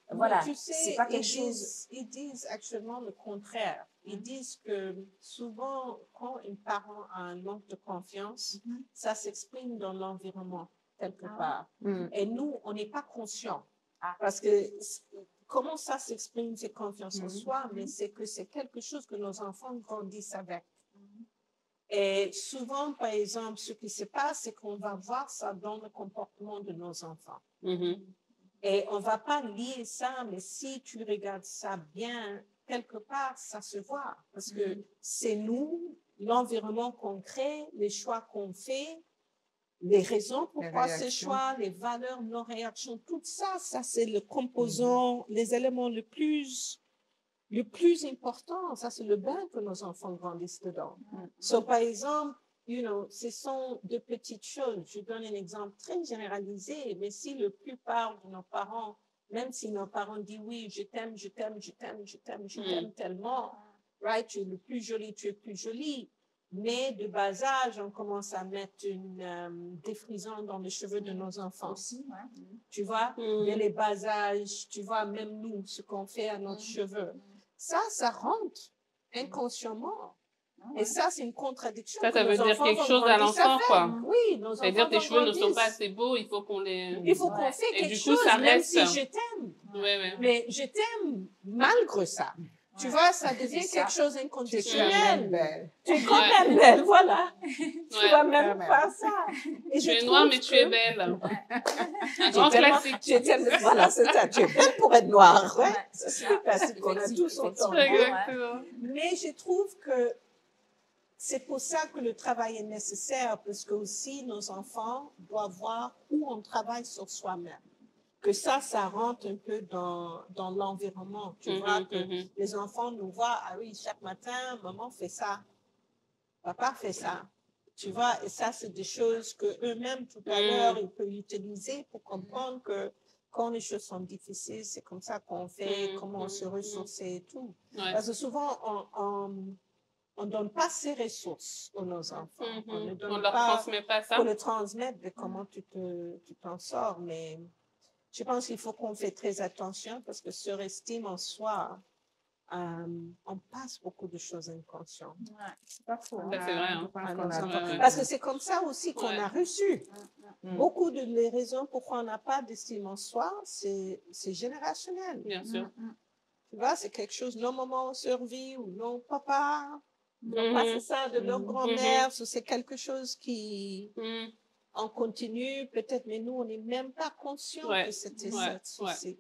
voilà, tu sais, c'est pas quelque chose. Ils disent actuellement le contraire. Ils disent que souvent, quand un parent a un manque de confiance, ça s'exprime dans l'environnement, quelque part. Et nous, on n'est pas conscient. Parce que comment ça s'exprime, c'est confiance en soi, mais c'est que c'est quelque chose que nos enfants grandissent avec. Et souvent, par exemple, ce qui se passe, c'est qu'on va voir ça dans le comportement de nos enfants. Et on ne va pas lier ça, mais si tu regardes ça bien, quelque part, ça se voit. Parce que c'est nous, l'environnement qu'on crée, les choix qu'on fait, les raisons pourquoi ces choix, les valeurs, nos réactions, tout ça, ça c'est le composant, les éléments le plus important, ça c'est le bain que nos enfants grandissent dedans. Par exemple, ce sont de petites choses. Je donne un exemple très généralisé, mais si la plupart de nos parents, même si nos parents disent oui, je t'aime, je t'aime, je t'aime, je t'aime, je t'aime tellement, right, tu es le plus joli, tu es plus jolie. Mais de bas âge, on commence à mettre une défrisante dans les cheveux de nos enfants. Aussi, ouais. Tu vois, dès les bas âges, tu vois, même nous, ce qu'on fait à nos cheveux. Ça rentre inconsciemment. Et ça, c'est une contradiction. Ça veut dire quelque chose à l'enfant, quoi. Oui, nos enfants. C'est-à-dire tes cheveux ne sont pas assez beaux, il faut qu'on les... Il faut qu'on fait quelque chose, même si je t'aime. Mais je t'aime malgré ça. Tu vois, ça devient quelque chose d'inconditionnel. Tu es quand même belle, voilà. Tu vois même pas ça. Et tu es noire, mais tu es belle. Un grand classique. Voilà, c'est ça. Tu es belle pour être noire. Ouais. C'est un classique qu'on a tous entendu. Mais je trouve que c'est pour ça que le travail est nécessaire, parce que aussi nos enfants doivent voir où on travaille sur soi-même. Que ça rentre un peu dans l'environnement. Tu vois, que les enfants nous voient, ah oui, chaque matin, maman fait ça, papa fait ça. Tu vois, et ça, c'est des choses qu'eux-mêmes, tout à l'heure, ils peuvent utiliser pour comprendre que quand les choses sont difficiles, c'est comme ça qu'on fait, comment on se ressourcer et tout. Parce que souvent, on ne donne pas ces ressources aux nos enfants. On ne leur transmet pas ça. Pour le transmettre de comment tu t'en sors, mais... Je pense qu'il faut qu'on fait très attention parce que surestime en soi, on passe beaucoup de choses inconscientes. C'est pas faux. C'est vrai. Hein. Parce que c'est comme ça aussi qu'on a reçu. Beaucoup de les raisons pourquoi on n'a pas d'estime en soi, c'est générationnel. Bien sûr. Tu vois, c'est quelque chose, nos mamans ont survécu ou nos papas, c'est ça, de nos grands-mères, c'est quelque chose qui... On continue, peut-être, mais nous, on n'est même pas conscients que c'était ça. Je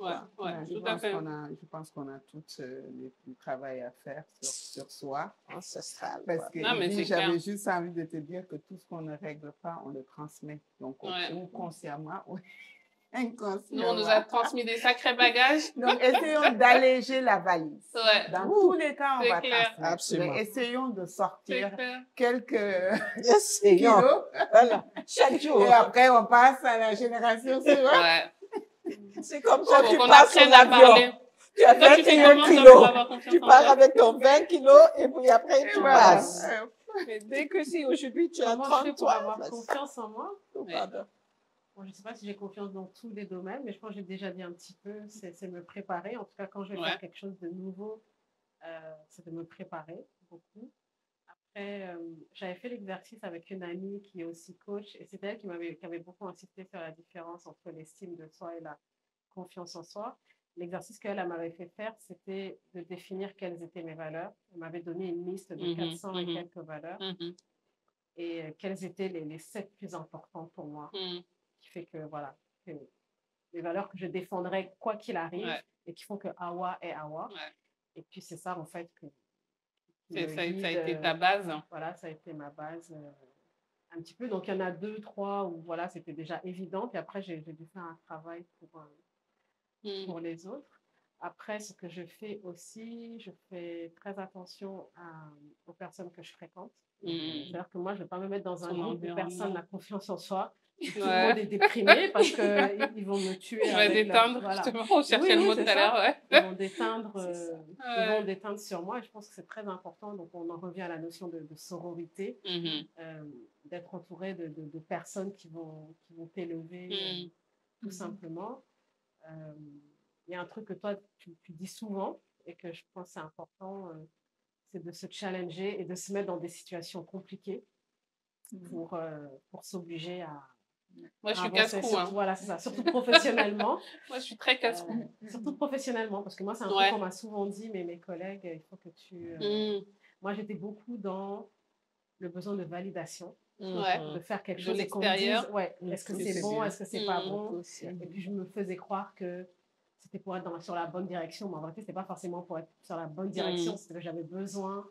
pense qu'on a tout le travail à faire sur soi. Ancestral. Parce que j'avais juste envie de te dire que tout ce qu'on ne règle pas, on le transmet. Donc, ou consciemment, ou inconsciemment. Nous, on nous a transmis des sacrés bagages. Donc, essayons d'alléger la valise. Dans tous les cas, on va transmettre. Absolument. Mais essayons de sortir quelques kilos. Voilà. Chaque jour. Et après, on passe à la génération suivante. C'est comme quand tu passes en avion. Tu as 21 kilos. Tu pars avec ton 20 kilos et puis après, tu passes. Mais dès que si aujourd'hui, tu as 33, avoir confiance en moi. Bon, je ne sais pas si j'ai confiance dans tous les domaines, mais je pense que j'ai déjà dit un petit peu, c'est me préparer. En tout cas, quand je vais faire quelque chose de nouveau, c'est de me préparer beaucoup. Après, j'avais fait l'exercice avec une amie qui est aussi coach, et c'est elle qui avait beaucoup insisté sur la différence entre l'estime de soi et la confiance en soi. L'exercice qu'elle m'avait fait faire, c'était de définir quelles étaient mes valeurs. Elle m'avait donné une liste de 400 et quelques valeurs, et quelles étaient les 7 plus importantes pour moi. Qui fait que, voilà, que les valeurs que je défendrai quoi qu'il arrive et qui font que Awa est Awa. Et puis, c'est ça, en fait, que... ça a été ta base. Voilà, ça a été ma base un petit peu. Donc, il y en a 2, 3 où, voilà, c'était déjà évident. Puis après, j'ai dû faire un travail pour les autres. Après, ce que je fais aussi, je fais très attention aux personnes que je fréquente. C'est-à-dire que moi, je ne vais pas me mettre dans un groupe où personne n'a confiance en soi. Tout le monde est déprimé parce qu'ils vont me tuer. Tu vas déteindre, voilà. Justement, on cherchait le mot tout à l'heure. Ouais. Ils vont déteindre sur moi et je pense que c'est très important. Donc, on en revient à la notion de sororité, d'être entouré de personnes qui vont t'élever tout simplement. Il y a un truc que toi, tu dis souvent et que je pense que c'est important, c'est de se challenger et de se mettre dans des situations compliquées pour s'obliger à... Moi, je suis casse-cou. Hein. Voilà, c'est ça. Surtout professionnellement. Moi, je suis très casse-cou. Surtout professionnellement, parce que moi, c'est un truc qu'on m'a souvent dit, mais mes collègues, il faut que tu... Moi, j'étais beaucoup dans le besoin de validation. De faire quelque chose de l'extérieur. Est-ce que c'est bon, est-ce que c'est pas bon? Et puis, je me faisais croire que c'était pour être sur la bonne direction, mais en réalité, c'était pas forcément pour être sur la bonne direction, c'était que j'avais besoin.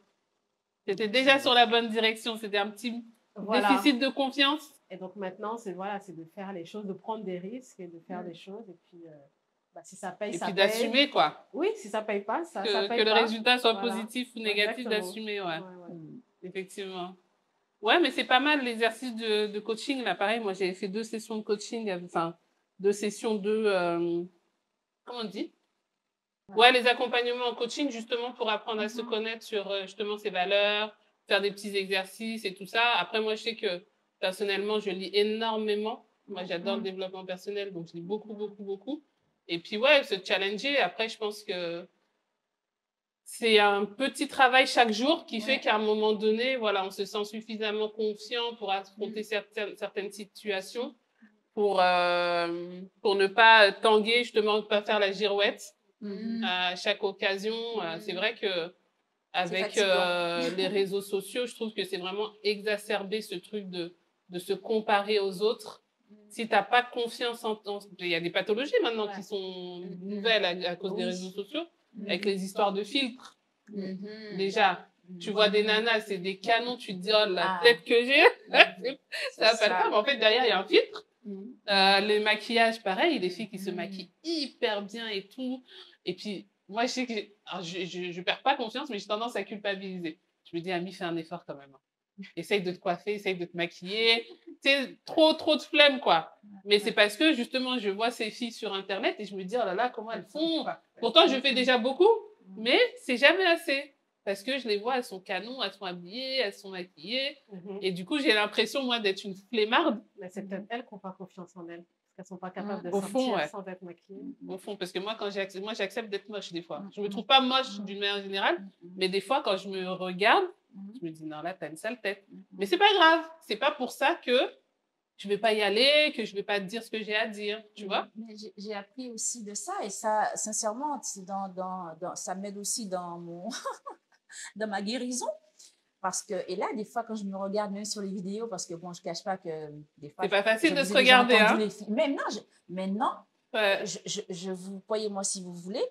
C'était déjà sur la bonne direction, c'était un petit déficit de confiance. Et donc maintenant, c'est de faire les choses, de prendre des risques et de faire des choses. Et puis, si ça paye, ça paye. Et puis d'assumer, quoi. Oui, si ça paye pas, ça paye pas. Que le résultat soit positif ou négatif, d'assumer, effectivement. Ouais, mais c'est pas mal l'exercice de coaching. Là, pareil, moi, j'avais fait 2 sessions de coaching, enfin, 2 sessions de... comment on dit? Ouais, les accompagnements en coaching, justement, pour apprendre à se connaître sur, justement, ses valeurs, faire des petits exercices et tout ça. Après, moi, je sais que, personnellement, je lis énormément. Moi, j'adore le développement personnel, donc je lis beaucoup, beaucoup, beaucoup. Et puis, ouais, se challenger. Après, je pense que c'est un petit travail chaque jour qui fait qu'à un moment donné, voilà, on se sent suffisamment confiant pour affronter certaines situations, pour ne pas tanguer, justement, pas faire la girouette à chaque occasion. C'est vrai que avec les réseaux sociaux, je trouve que c'est vraiment exacerbé ce truc de se comparer aux autres. Si tu n'as pas confiance il y a des pathologies maintenant qui sont nouvelles à cause des réseaux sociaux, avec les histoires de filtres. Déjà, tu vois des nanas, c'est des canons, tu te dis, oh, la tête que j'ai, ça va pas le faire, mais en fait, derrière, il y a un filtre. Les maquillages, pareil, les filles qui se maquillent hyper bien et tout. Et puis, moi, je sais que je perds pas confiance, mais j'ai tendance à culpabiliser. Je me dis, Ami, fais un effort quand même. Essaye de te coiffer, essaye de te maquiller. C'est trop de flemme, quoi. Mais c'est parce que, justement, je vois ces filles sur Internet et je me dis, oh là là, comment elles font? Pourtant, je fais déjà beaucoup, mais c'est jamais assez. Parce que je les vois, elles sont canons, elles sont habillées, elles sont maquillées. Et du coup, j'ai l'impression, moi, d'être une flemmarde. Mais c'est peut-être elles qui n'ont pas confiance en elles. Parce qu'elles ne sont pas capables de sortir sans être maquillées. Au fond, parce que moi, j'accepte d'être moche des fois. Je ne me trouve pas moche d'une manière générale, mais des fois, quand je me regarde, je me dis, non, là, t'as une sale tête. Mais c'est pas grave. C'est pas pour ça que je vais pas y aller, que je vais pas te dire ce que j'ai à dire, tu vois. Mais j'ai appris aussi de ça, et ça, sincèrement, ça m'aide aussi dans dans ma guérison. Parce que, et là, des fois, quand je me regarde, même sur les vidéos, parce que bon, je cache pas que des fois. C'est pas facile de se regarder, hein. Maintenant, je vous, voyez-moi si vous voulez,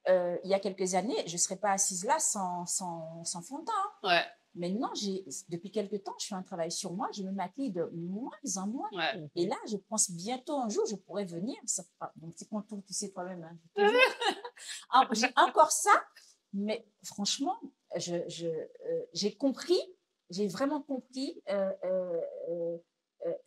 il y a quelques années, je serais pas assise là sans fond de teint. Hein. Ouais. Maintenant, depuis quelques temps, je fais un travail sur moi, je me maquille de moins en moins. Ouais. Et là, je pense bientôt un jour, je pourrais venir. Mon petit contour, tu sais toi-même. Hein, j'ai encore ça, mais franchement, j'ai vraiment compris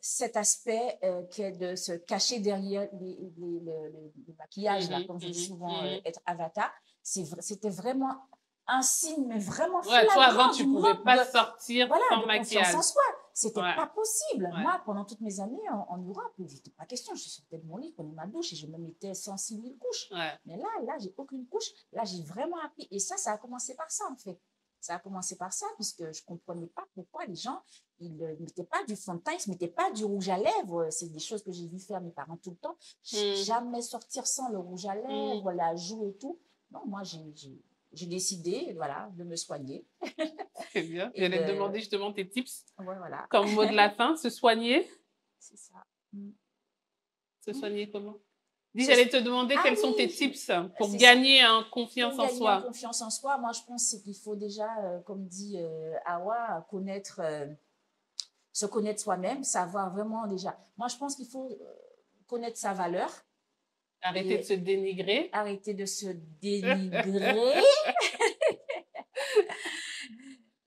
cet aspect qui est de se cacher derrière le maquillage, là, comme je dis souvent, être avatar. C'était vraiment un signe, mais vraiment flagrant. Toi, avant, tu ne pouvais pas sortir sans maquillage. Sans soi. C'était pas possible. Moi, pendant toutes mes années en Europe, il n'était pas question. Je sortais de mon lit, je prenais ma douche et je me mettais 106 000 couches. Mais là, j'ai aucune couche. Là, j'ai vraiment appris. Et ça a commencé par ça, en fait. Ça a commencé par ça, puisque je ne comprenais pas pourquoi les gens, ils ne mettaient pas du fond de teint, ils ne mettaient pas du rouge à lèvres. C'est des choses que j'ai vu faire mes parents tout le temps. Jamais sortir sans le rouge à lèvres, la joue et tout. Non, moi, j'ai décidé, voilà, de me soigner. C'est bien. J'allais te demander justement tes tips. Ouais, voilà. Comme mot de la fin, se soigner. C'est ça. Se soigner comment? J'allais te demander quels sont tes tips pour gagner en confiance en soi. Pour confiance en soi, moi, je pense qu'il faut déjà, comme dit Awa, se connaître soi-même, savoir vraiment déjà. Moi, je pense qu'il faut connaître sa valeur. Arrêter de se dénigrer. Arrêter de se dénigrer.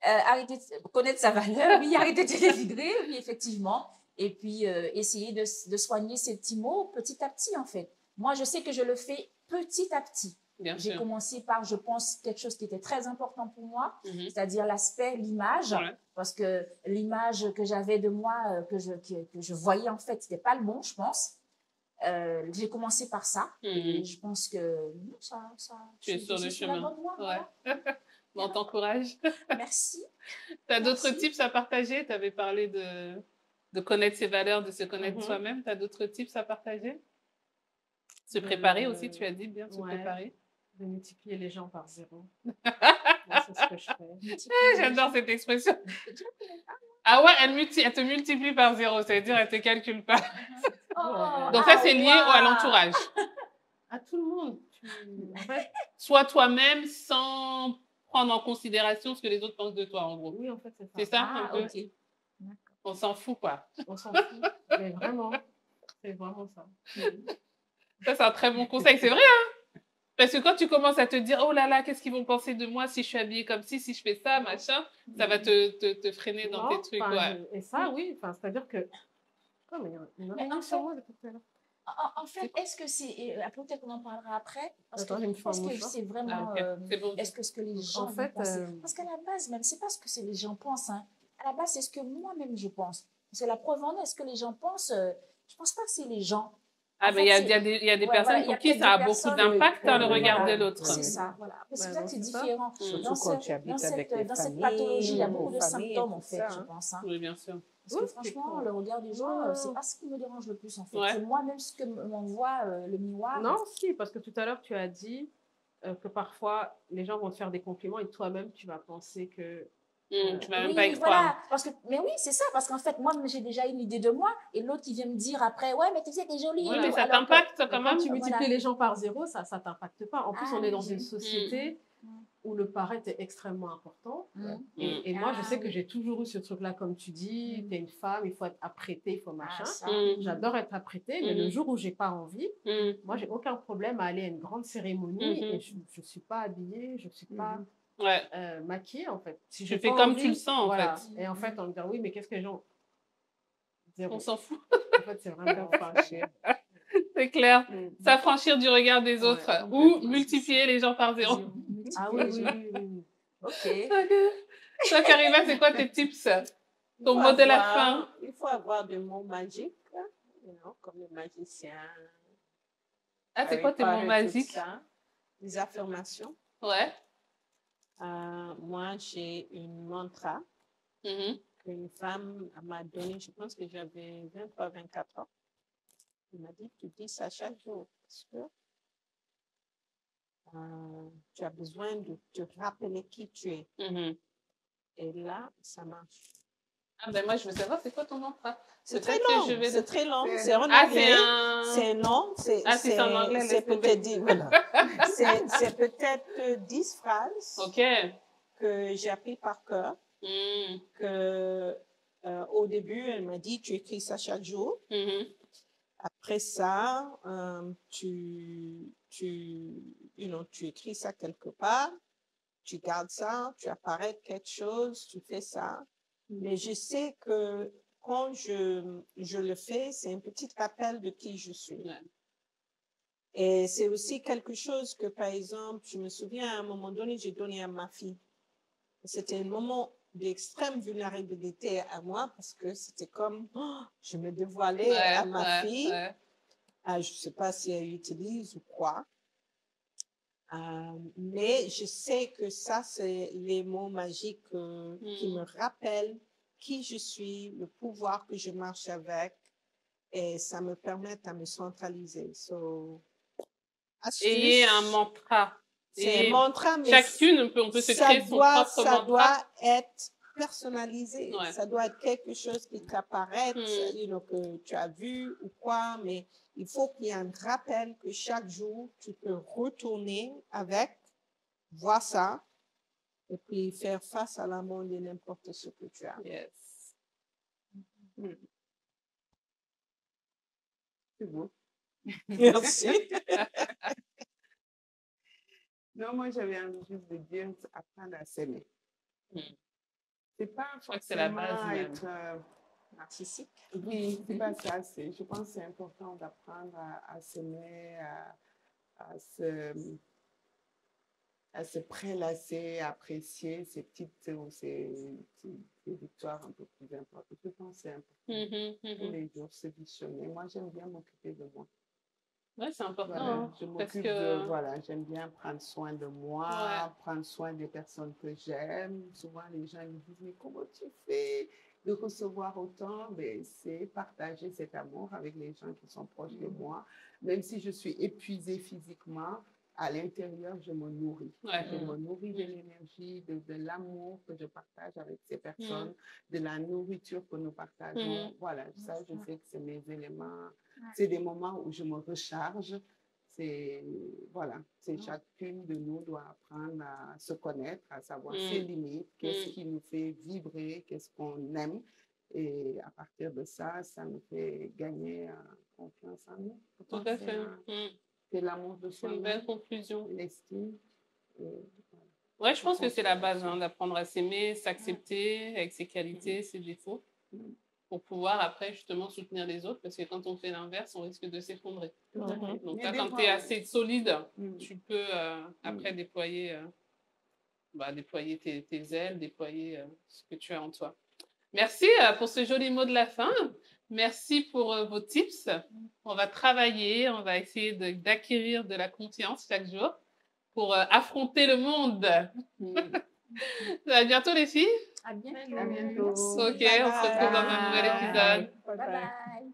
Arrêter de connaître sa valeur, oui, arrêter de se dénigrer, oui, effectivement. Et puis, essayer de soigner ces petits mots petit à petit, en fait. Moi, je sais que je le fais petit à petit. J'ai commencé par, je pense, quelque chose qui était très important pour moi, c'est-à-dire l'aspect, l'image, parce que l'image que j'avais de moi, que je voyais, en fait, c'était pas le bon, je pense. J'ai commencé par ça, et je pense que tu es sur le chemin. La bonne voie, voilà. On t'encourage. Merci. Tu as d'autres tips à partager? Tu avais parlé de connaître ses valeurs, de se connaître soi-même. Tu as d'autres tips à partager? Se préparer aussi, tu as dit bien, se préparer. De multiplier les gens par 0. C'est ce que je fais. J'adore cette expression. Ah ouais, elle te multiplie par 0, c'est-à-dire elle ne te calcule pas. Donc ça, c'est lié à l'entourage. À tout le monde. En fait, sois toi-même sans prendre en considération ce que les autres pensent de toi, en gros. Oui, en fait, c'est ça. C'est ça, un peu? Ok. On s'en fout, quoi. On s'en fout. Mais vraiment, c'est vraiment ça. Ça, c'est un très bon conseil. C'est vrai, hein? Parce que quand tu commences à te dire, oh là là, qu'est-ce qu'ils vont penser de moi si je suis habillée comme ci, si je fais ça, machin, ça va te freiner dans tes trucs. Et ça, oui. C'est-à-dire que... Oh, mais il y en a une sur moi depuis tout à l'heure. En fait, est-ce que c'est... Peut-être qu'on en parlera après. Parce que c'est vraiment... bon. Est-ce que ce que les gens vont penser? Parce qu'à la base, même, c'est pas ce que les gens pensent. Hein. À la base, c'est ce que moi-même je pense. C'est la preuve en est. Ce que les gens pensent, je pense pas que c'est les gens. Ah, mais il y a des personnes pour qui ça a beaucoup d'impact dans le regard de l'autre. C'est ça, voilà. C'est pour ça que c'est différent. Surtout quand tu habites avec des familles. Dans cette pathologie, il y a beaucoup de symptômes, en fait, je pense. Oui, bien sûr. Parce que franchement, le regard des gens, c'est pas ce qui me dérange le plus, en fait. C'est moi-même ce que m'envoie le miroir. Non, si, parce que tout à l'heure, tu as dit que parfois, les gens vont te faire des compliments et toi-même, tu vas penser que... tu vas même pas y croire. Voilà. Mais oui, c'est ça, parce qu'en fait, moi, j'ai déjà une idée de moi, et l'autre, il vient me dire après, ouais, mais tu sais, t'es jolie. Oui, mais ça t'impacte quand même. Quand tu multiplies les gens par 0, ça t'impacte pas. En plus, on est dans une société où le paraître est extrêmement important. Et moi, je sais que j'ai toujours eu ce truc-là, comme tu dis, t'es une femme, il faut être apprêtée, il faut machin. J'adore être apprêtée, mais le jour où j'ai pas envie, moi, j'ai aucun problème à aller à une grande cérémonie et je suis pas habillée, je suis pas... maquillée, en fait. Si je fais comme tu le sens, en fait. Et en fait, on me dit, oui, mais qu'est-ce que les gens... Zéro. On s'en fout. En fait, c'est vraiment franchir. C'est clair. S'affranchir du regard des autres ou multiplier les gens par 0. Ah oui. Ok. Toi, Karima, c'est quoi tes tips? Ton mot de la fin? Il faut avoir des mots magiques, comme le magicien. Ah, c'est quoi tes mots magiques? Des affirmations. Ouais. Moi, j'ai une mantra qu'une femme m'a donnée, je pense que j'avais 23-24 ans. Elle m'a dit, tu dis ça chaque jour parce que tu as besoin de te rappeler qui tu es. Et là, ça marche. Ah ben moi, je veux savoir, c'est quoi ton mantra? C'est très long. C'est très long. C'est en anglais. C'est non. C'est en anglais. C'est peut-être voilà. C'est peut-être 10 phrases que j'ai appris par cœur. Au début, elle m'a dit, tu écris ça chaque jour. Après ça, tu écris ça quelque part. Tu gardes ça, tu apparais quelque chose, tu fais ça. Mais je sais que quand je le fais, c'est un petit rappel de qui je suis. Et c'est aussi quelque chose que, par exemple, je me souviens à un moment donné, j'ai donné à ma fille. C'était un moment d'extrême vulnérabilité à moi parce que c'était comme, je me dévoilais à ma fille. Je ne sais pas si elle utilise ou quoi. Mais je sais que ça, c'est les mots magiques qui me rappellent qui je suis, le pouvoir que je marche avec, et ça me permet de me centraliser. Ayez un mantra. C'est un mantra, mais chacune, on peut se créer son propre mantra. Ça doit être personnalisé. Ça doit être quelque chose qui t'apparaît, que tu as vu ou quoi, mais il faut qu'il y ait un rappel que chaque jour, tu peux retourner avec, voir ça, et puis faire face à l'amour de n'importe ce que tu as. Yes. C'est beau. Merci. Non, moi, j'avais envie juste de dire apprendre à s'aimer. C'est pas forcément être narcissique. Oui, c'est pas ça. Je pense que c'est important d'apprendre à s'aimer, à se prélasser, à apprécier ces petites ou ces victoires un peu plus importantes. Je pense que c'est important. Tous les jours, se visionner. Moi, j'aime bien m'occuper de moi. Oui, c'est important. Voilà, je m'occupe voilà, j'aime bien prendre soin de moi, prendre soin des personnes que j'aime. Souvent, les gens me disent, mais comment tu fais de recevoir autant? Mais c'est partager cet amour avec les gens qui sont proches de moi. Même si je suis épuisée physiquement, à l'intérieur, je me nourris. Je me nourris de l'énergie, de l'amour que je partage avec ces personnes, de la nourriture que nous partageons. Voilà, ça, je sais que c'est mes éléments. C'est des moments où je me recharge. Voilà, chacune de nous doit apprendre à se connaître, à savoir ses limites, qu'est-ce qui nous fait vibrer, qu'est-ce qu'on aime. Et à partir de ça, ça nous fait gagner confiance en nous. Tout à fait. C'est l'amour de soi. C'est une belle conclusion. L'estime. Ouais, je pense que c'est la base, d'apprendre à s'aimer, s'accepter avec ses qualités, ses défauts, pour pouvoir après justement soutenir les autres, parce que quand on fait l'inverse, on risque de s'effondrer. Donc là, quand tu es assez solide, tu peux après déployer tes ailes, déployer ce que tu as en toi. Merci pour ce joli mot de la fin. Merci pour vos tips. On va travailler, on va essayer d'acquérir de la confiance chaque jour pour affronter le monde. À bientôt les filles. À bientôt. À bientôt. Ok, on se retrouve dans un nouvel épisode. Bye bye.